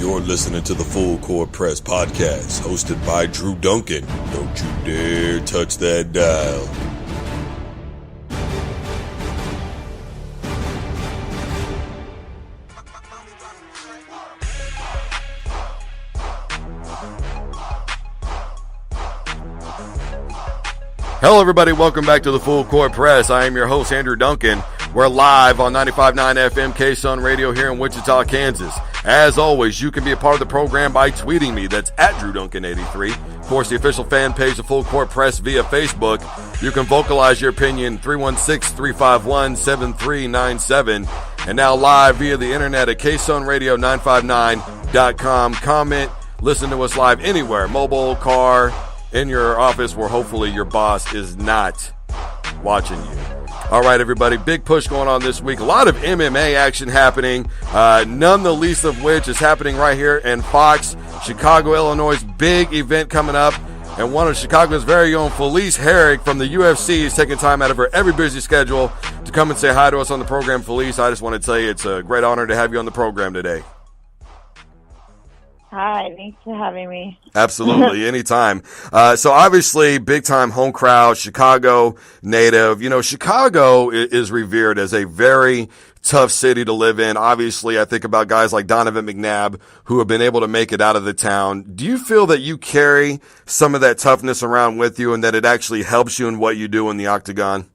You're listening to the Full Court Press podcast, hosted by Drew Duncan. Don't you dare touch that dial. Hello, everybody. Welcome back to the Full Court Press. I am your host, Andrew Duncan. We're live on 95.9 FM K-Sun Radio here in Wichita, Kansas. As always, you can be a part of the program by tweeting me. That's at DrewDuncan83. Of course, the official fan page of Full Court Press via Facebook. You can vocalize your opinion, 316-351-7397. And now live via the internet at KSunRadio959.com. Comment, listen to us live anywhere, mobile, car, in your office where hopefully your boss is not watching you. All right, everybody, big push going on this week. A lot of MMA action happening, none the least of which is happening right here in Fox, Chicago, Illinois. Big event coming up, and one of Chicago's very own Felice Herrig from the UFC is taking time out of her every busy schedule to come and say hi to us on the program. Felice, I just want to tell you it's a great honor to have you on the program today. Hi, thanks for having me. Absolutely, anytime. So obviously, big-time home crowd, Chicago native. You know, Chicago is revered as a very tough city to live in. Obviously, I think about guys like Donovan McNabb who have been able to make it out of the town. Do you feel that you carry some of that toughness around with you and that it actually helps you in what you do in the octagon?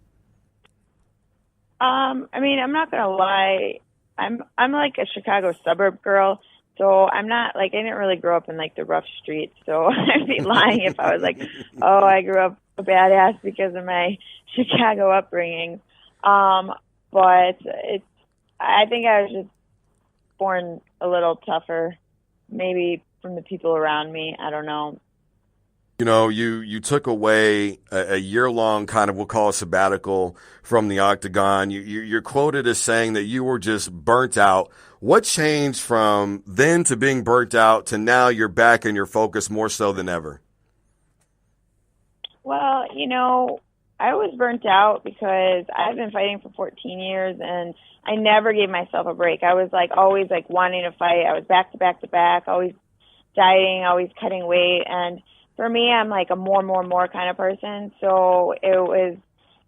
I mean, I'm not going to lie. I'm like a Chicago suburb girl. So I'm not, like, I didn't really grow up in, like, the rough streets. So I'd be lying if I was like, oh, I grew up a badass because of my Chicago upbringing. But I think I was just born a little tougher, maybe from the people around me. I don't know. You know, you took away a year-long kind of, we'll call it sabbatical from the octagon. You're quoted as saying that you were just burnt out. What changed from then to being burnt out to now you're back and you're focused more so than ever? Well, you know, I was burnt out because I've been fighting for 14 years and I never gave myself a break. I was like always like wanting to fight. I was back to back to back, always dieting, always cutting weight. And for me, I'm like a more kind of person. So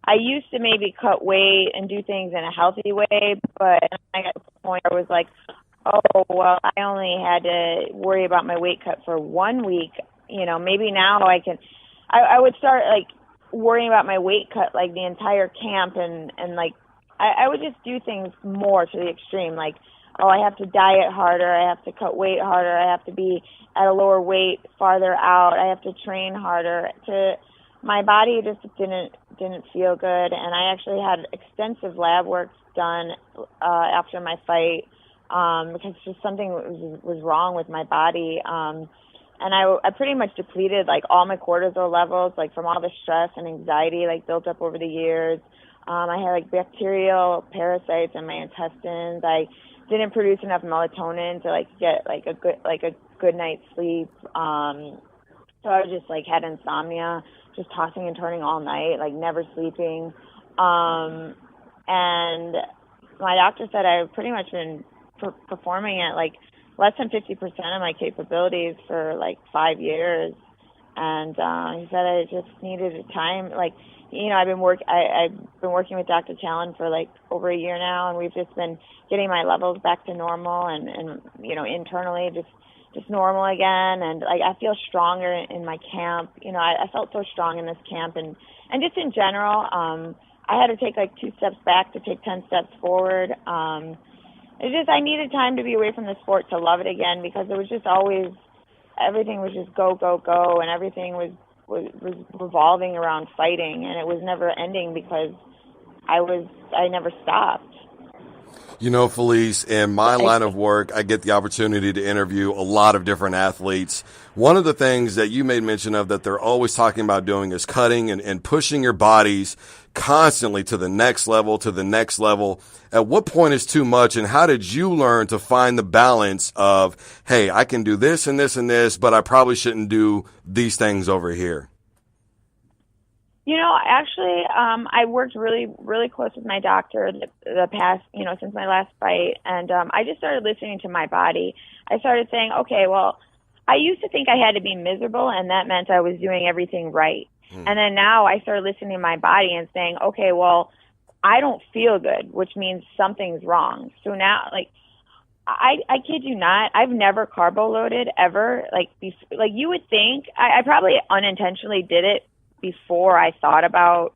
I used to maybe cut weight and do things in a healthy way, but I got to the point where I was like, oh, well, I only had to worry about my weight cut for 1 week. You know, maybe now I would start like worrying about my weight cut like the entire camp and like I would just do things more to the extreme. Like, oh, I have to diet harder, I have to cut weight harder, I have to be at a lower weight farther out, I have to train harder. My body just didn't feel good, and I actually had extensive lab work done after my fight because just something was wrong with my body. And I pretty much depleted like all my cortisol levels, like from all the stress and anxiety like built up over the years. I had like bacterial parasites in my intestines. I didn't produce enough melatonin to like get like a good night's sleep. So I just like had insomnia, just tossing and turning all night, like never sleeping. And my doctor said I've pretty much been performing at like less than 50% of my capabilities for like 5 years. And he said I just needed a time. Like, you know, I've been working with Dr. Challen for like over a year now, and we've just been getting my levels back to normal and you know, internally just normal again. And like I feel stronger in my camp. You know, I felt so strong in this camp and just in general. I had to take like 2 steps back to take 10 steps forward. It's just I needed time to be away from the sport to love it again, because it was just always everything was just go, and everything was revolving around fighting, and it was never ending because I never stopped. You know, Felice, in my line of work, I get the opportunity to interview a lot of different athletes. One of the things that you made mention of that they're always talking about doing is cutting and pushing your bodies constantly to the next level, to the next level. At what point is too much, and how did you learn to find the balance of, hey, I can do this and this and this, but I probably shouldn't do these things over here? You know, actually, I worked really, really close with my doctor the past, you know, since my last fight, and I just started listening to my body. I started saying, okay, well, I used to think I had to be miserable, and that meant I was doing everything right. And then now I started listening to my body and saying, okay, well, I don't feel good, which means something's wrong. So now, like, I kid you not, I've never carbo loaded ever. Like you would think, I probably unintentionally did it before I thought about,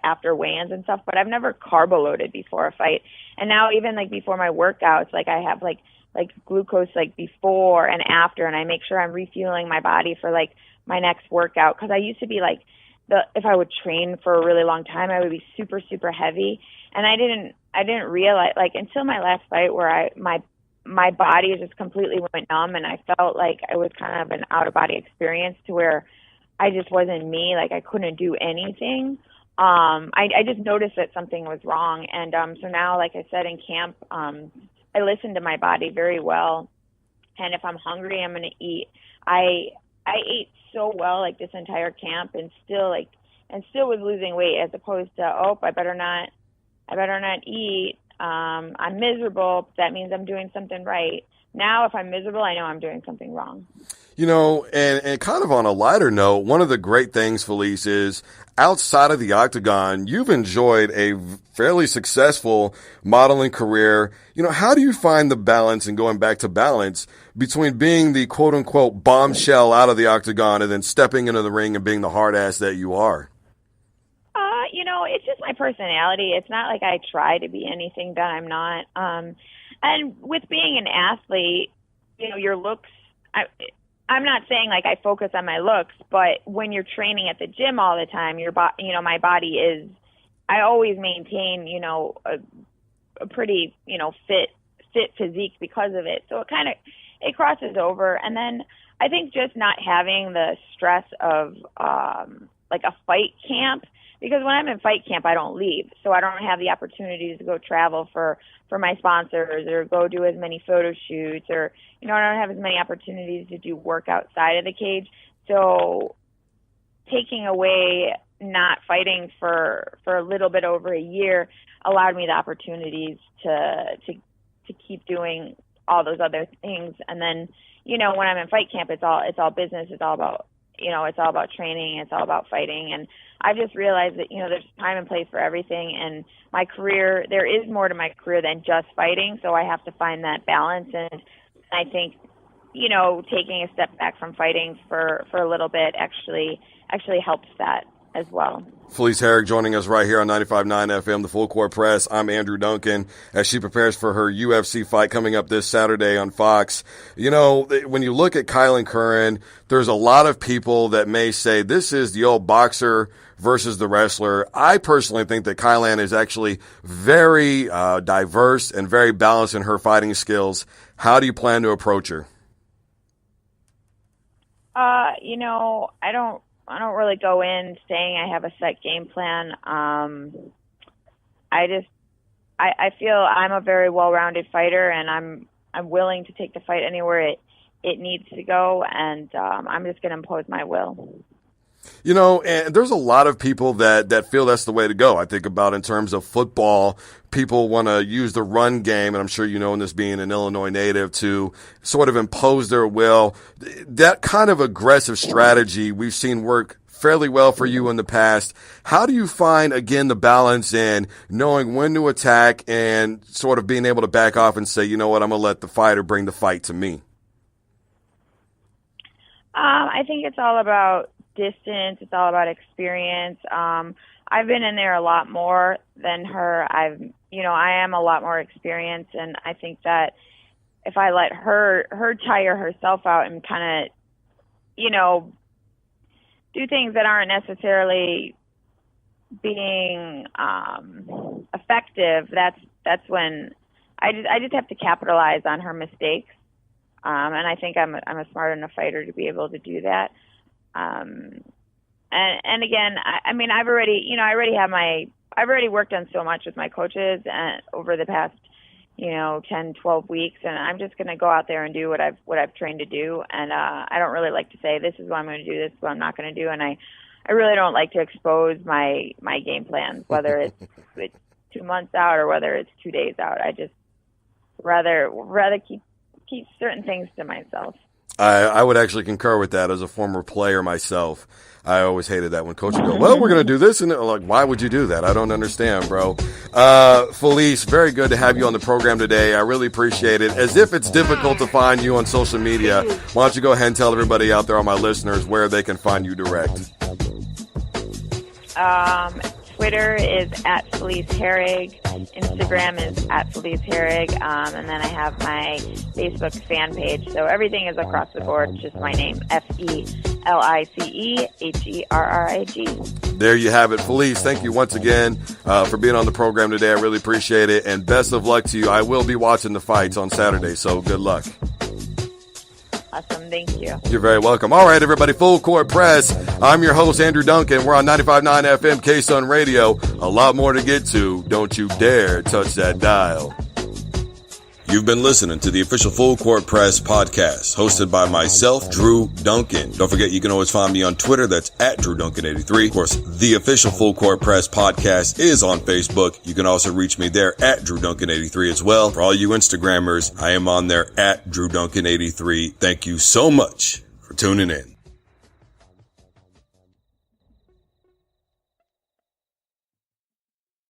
after weigh-ins and stuff, but I've never carbo loaded before a fight. And now even like before my workouts, like I have like glucose like before and after, and I make sure I'm refueling my body for like my next workout. Cause I used to be like, if I would train for a really long time, I would be super, super heavy. And I didn't realize, like, until my last fight where my body just completely went numb, and I felt like it was kind of an out-of-body experience to where I just wasn't me, like I couldn't do anything. I just noticed that something was wrong, and so now, like I said, in camp, I listen to my body very well, and if I'm hungry, I'm going to eat. I ate so well, like, this entire camp, and still was losing weight, as opposed to, I better not eat. I'm miserable. That means I'm doing something right. Now, if I'm miserable, I know I'm doing something wrong. And kind of on a lighter note, one of the great things, Felice, is outside of the octagon, you've enjoyed a fairly successful modeling career. How do you find the balance, and going back to balance, between being the quote unquote bombshell out of the octagon and then stepping into the ring and being the hard ass that you are? It's just my personality. It's not like I try to be anything that I'm not. And with being an athlete, your looks, I'm not saying like I focus on my looks, but when you're training at the gym all the time, my body is, I always maintain, a pretty, fit physique because of it. So it crosses over. And then I think just not having the stress of, like a fight camp, because when I'm in fight camp, I don't leave. So I don't have the opportunities to go travel for my sponsors or go do as many photo shoots, or, I don't have as many opportunities to do work outside of the cage. So taking away not fighting for a little bit over a year allowed me the opportunities to keep doing all those other things. And then, when I'm in fight camp, it's all business. It's all about, it's all about training. It's all about fighting. And I've just realized that, there's time and place for everything. And my career, there is more to my career than just fighting. So I have to find that balance. And I think, taking a step back from fighting for a little bit actually helps that as well. Felice Herrig joining us right here on 95.9 FM, the Full Court Press. I'm Andrew Duncan as she prepares for her UFC fight coming up this Saturday on Fox. When you look at Kylan Curran, there's a lot of people that may say this is the old boxer versus the wrestler. I personally think that Kylan is actually very diverse and very balanced in her fighting skills. How do you plan to approach her? I don't really go in saying I have a set game plan. I feel I'm a very well-rounded fighter, and I'm willing to take the fight anywhere it needs to go, and I'm just going to impose my will. And there's a lot of people that feel that's the way to go. I think about in terms of football, people want to use the run game, and I'm sure in this being an Illinois native, to sort of impose their will. That kind of aggressive strategy we've seen work fairly well for you in the past. How do you find, again, the balance in knowing when to attack and sort of being able to back off and say, I'm going to let the fighter bring the fight to me? I think it's all about distance. It's all about experience. I've been in there a lot more than her. I am a lot more experienced, and I think that if I let her tire herself out and kind of, do things that aren't necessarily being effective, that's when I just have to capitalize on her mistakes. And I think I'm a smart enough fighter to be able to do that. And again, I've already worked on so much with my coaches over the past, 10, 12 weeks, and I'm just going to go out there and do what I've trained to do. And I don't really like to say this is what I'm going to do, this is what I'm not going to do. And I really don't like to expose my game plans, whether it's 2 months out or whether it's 2 days out. I just rather keep keep certain things to myself. I would actually concur with that as a former player myself. I always hated that when coach would go, well, we're going to do this. And like, why would you do that? I don't understand, bro. Felice, very good to have you on the program today. I really appreciate it. As if it's difficult to find you on social media, why don't you go ahead and tell everybody out there, all my listeners, where they can find you direct? Twitter is at Felice Herrig. Instagram is at Felice Herrig. And then I have my Facebook fan page. So everything is across the board. Just my name, FeliceHerrig. There you have it. Felice, thank you once again for being on the program today. I really appreciate it. And best of luck to you. I will be watching the fights on Saturday, so good luck. Awesome. Thank you. You're very welcome. All right, everybody. Full Court Press. I'm your host, Andrew Duncan. We're on 95.9 FM K-Sun Radio. A lot more to get to. Don't you dare touch that dial. You've been listening to the official Full Court Press podcast, hosted by myself, Drew Duncan. Don't forget, you can always find me on Twitter. That's at DrewDuncan83. Of course, the official Full Court Press podcast is on Facebook. You can also reach me there at DrewDuncan83 as well. For all you Instagrammers, I am on there at DrewDuncan83. Thank you so much for tuning in.